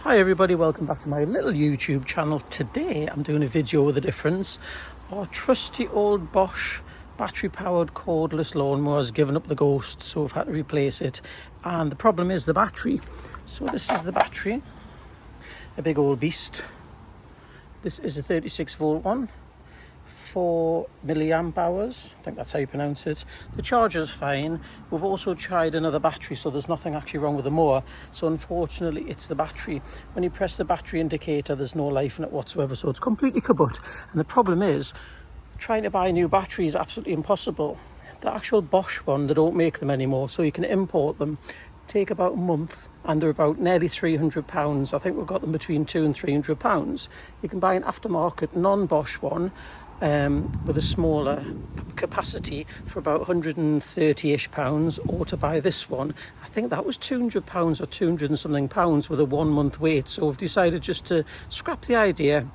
Hi everybody, welcome back to my little YouTube channel. Today I'm doing a video with a difference. Our trusty old Bosch battery powered cordless lawnmower has given up the ghost, so we've had to replace it, and the problem is the battery. So this is the battery, a big old beast. This is a 36 volt one, 4 milliamp hours, I think that's how you pronounce it. The charger's fine. We've also tried another battery, so there's nothing actually wrong with the mower. So unfortunately it's the battery. When you press the battery indicator, there's no life in it whatsoever, so it's completely kaput. And the problem is, trying to buy a new battery is absolutely impossible. The actual Bosch one, they don't make them anymore, so you can import them. Take about a month, and they're about nearly £300. I think we've got them between £200 and £300. You can buy an aftermarket non-Bosch one with a smaller capacity for about £130-ish, or to buy this one, I think that was £200 or 200 and something pounds with a 1 month wait. So we've decided just to scrap the idea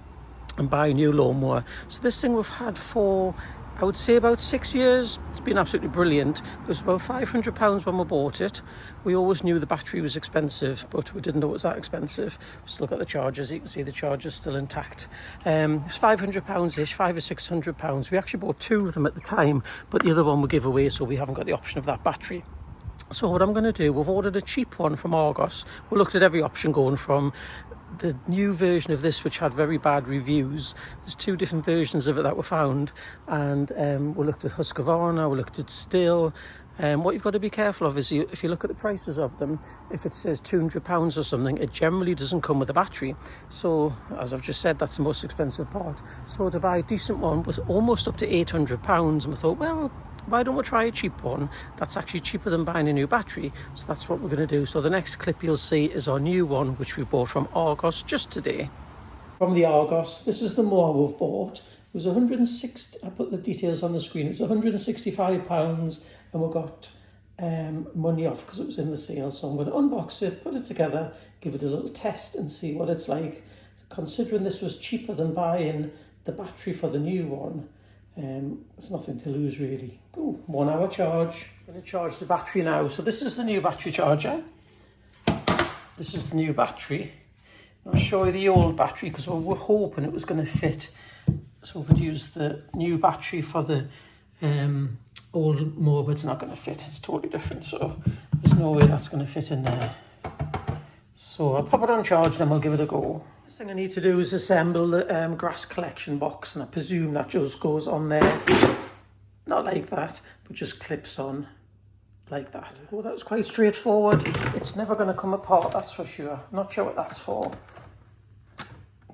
and buy a new lawnmower. So this thing we've had for, I would say, about 6 years. It's been absolutely brilliant. It was about £500 when we bought it. We always knew the battery was expensive, but we didn't know it was that expensive. We still got the chargers. You can see the charger's still intact. It's £500-ish, £500 or £600. We actually bought two of them at the time, but the other one we give away, so we haven't got the option of that battery. So what I'm going to do, we've ordered a cheap one from Argos. We looked at every option, going from the new version of this, which had very bad reviews. There's two different versions of it that were found, and we looked at Husqvarna, we looked at Still. What you've got to be careful of is if you look at the prices of them, if it says £200 or something, it generally doesn't come with a battery. So as I've just said, that's the most expensive part. So to buy a decent one was almost up to £800, and we thought, well, why don't we try a cheap one that's actually cheaper than buying a new battery? So that's what we're going to do. So the next clip you'll see is our new one, which we bought from Argos just today. From the Argos, this is the mower we've bought. It was 160, I put the details on the screen, it was £165, and we got money off because it was in the sale. So I'm going to unbox it, put it together, give it a little test and see what it's like. Considering this was cheaper than buying the battery for the new one, it's nothing to lose really. Ooh, 1 hour charge. I'm going to charge the battery now. So this is the new battery charger. This is the new battery. I'll show you the old battery because we were hoping it was going to fit. So we've used the new battery for the old mower, but it's not going to fit. It's totally different. So there's no way that's going to fit in there. So I'll pop it on charge and we'll give it a go. First thing I need to do is assemble the grass collection box, and I presume that just goes on there, not like that, but just clips on like that. Oh, that was quite straightforward. It's never going to come apart, that's for sure. Not sure what that's for. I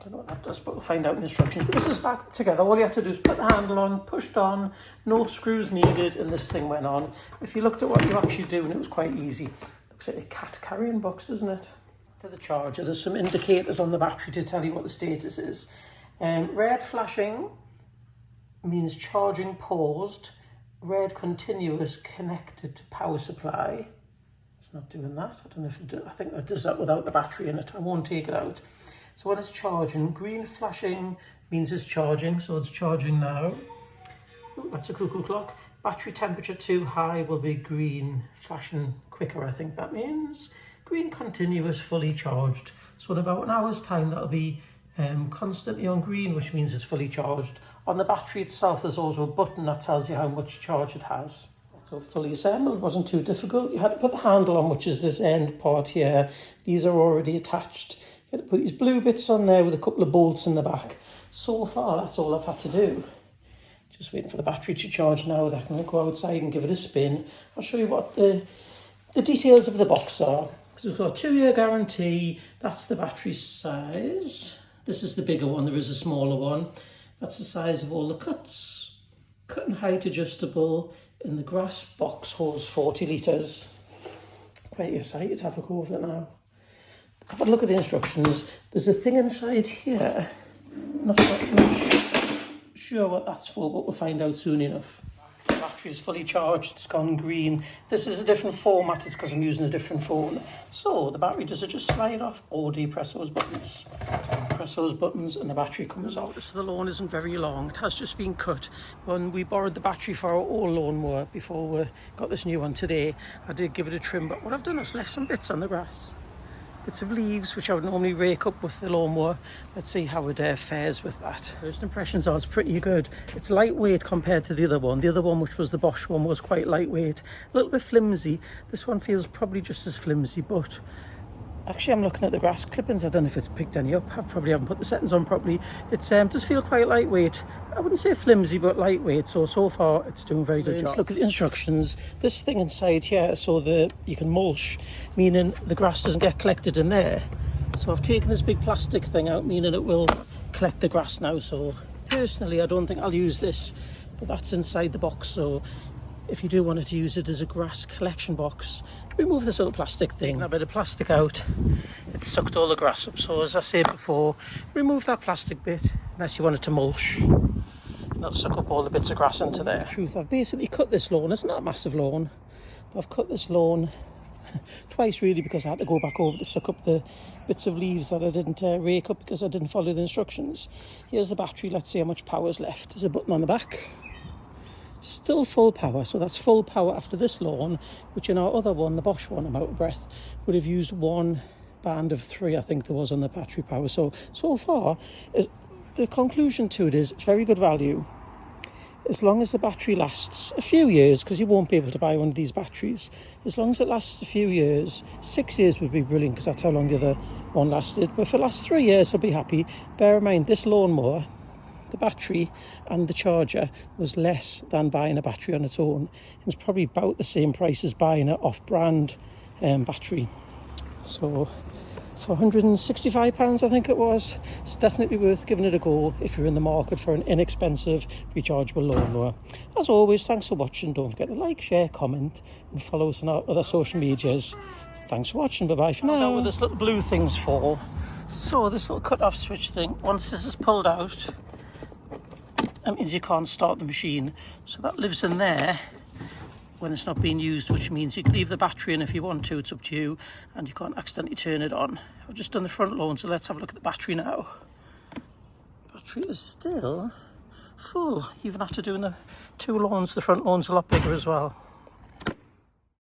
don't know what that does, but we'll find out in the instructions. But this is back together. All you have to do is put the handle on, pushed on, no screws needed, and this thing went on. If you looked at what you're actually doing, it was quite easy. Looks like a cat carrying box, doesn't it? To the charger, there's some indicators on the battery to tell you what the status is. Red flashing means charging paused. Red continuous connected to power supply. It's not doing that. I don't know if it does. I think that does that without the battery in it. I won't take it out. So when it's charging, green flashing means it's charging, so it's charging now. Ooh, that's a cuckoo clock. Battery temperature too high will be green flashing quicker, I think that means. Green continuous, fully charged. So in about an hour's time, that'll be constantly on green, which means it's fully charged. On the battery itself, there's also a button that tells you how much charge it has. So fully assembled, wasn't too difficult. You had to put the handle on, which is this end part here. These are already attached. You had to put these blue bits on there with a couple of bolts in the back. So far, that's all I've had to do. Just waiting for the battery to charge now. I can go outside and give it a spin. I'll show you what the details of the box are. So we've got a 2-year guarantee. That's the battery size. This is the bigger one. There is a smaller one. That's the size of all the cuts. Cut and height adjustable. And the grass box holds 40 litres. Quite excited to have a go of it now. Have a look at the instructions. There's a thing inside here. Not sure what that's for, but we'll find out soon enough. The battery is fully charged, it's gone green. This is a different format, it's because I'm using a different phone. So the battery, does it just slide off, or do you press those buttons? Press those buttons and the battery comes out. So the lawn isn't very long, it has just been cut. When we borrowed the battery for our old lawnmower before we got this new one today, I did give it a trim, but what I've done is left some bits on the grass. bits of leaves, which I would normally rake up with the lawnmower. Let's see how it fares with that. First impressions are it's pretty good. It's lightweight compared to the other one. The other one, which was the Bosch one, was quite lightweight. A little bit flimsy. This one feels probably just as flimsy, but actually I'm looking at the grass clippings. I don't know if it's picked any up. I probably haven't put the settings on properly. It does feel quite lightweight. I wouldn't say flimsy, but lightweight. So far it's doing a very good job. Let's look at the instructions. This thing inside here, so you can mulch, meaning the grass doesn't get collected in there. So I've taken this big plastic thing out, meaning it will collect the grass now. So personally, I don't think I'll use this, but that's inside the box. So if you do want to use it as a grass collection box, remove this little plastic thing. That bit of plastic out, it sucked all the grass up. So as I said before, remove that plastic bit unless you want it to mulch. And that'll suck up all the bits of grass into there. Truth, I've basically cut this lawn. It's not a massive lawn, but I've cut this lawn twice really, because I had to go back over to suck up the bits of leaves that I didn't rake up because I didn't follow the instructions. Here's the battery. Let's see how much power is left. There's a button on the back. Still full power, so that's full power after this lawn, which in our other one, the Bosch one, I'm out of breath, would have used one band of 3, I think there was, on the battery power. So far, the conclusion to it is it's very good value. As long as the battery lasts a few years, because you won't be able to buy one of these batteries, as long as it lasts a few years, 6 years would be brilliant, because that's how long the other one lasted. But if it lasts 3 years, I'll be happy. Bear in mind, this lawnmower, the battery and the charger was less than buying a battery on its own. It's probably about the same price as buying an off-brand battery. So for £165, I think it was, it's definitely worth giving it a go if you're in the market for an inexpensive rechargeable lawnmower. As always, thanks for watching. Don't forget to like, share, comment and follow us on our other social medias. Thanks for watching. Bye bye for now. What this little blue thing's for. So this little cut-off switch thing, once this is pulled out, that means you can't start the machine. So that lives in there when it's not being used, which means you can leave the battery in if you want to. It's up to you, and you can't accidentally turn it on. I've just done the front lawn, so let's have a look at the battery now. Battery is still full, even after doing the 2 lawns. The front lawn's a lot bigger as well.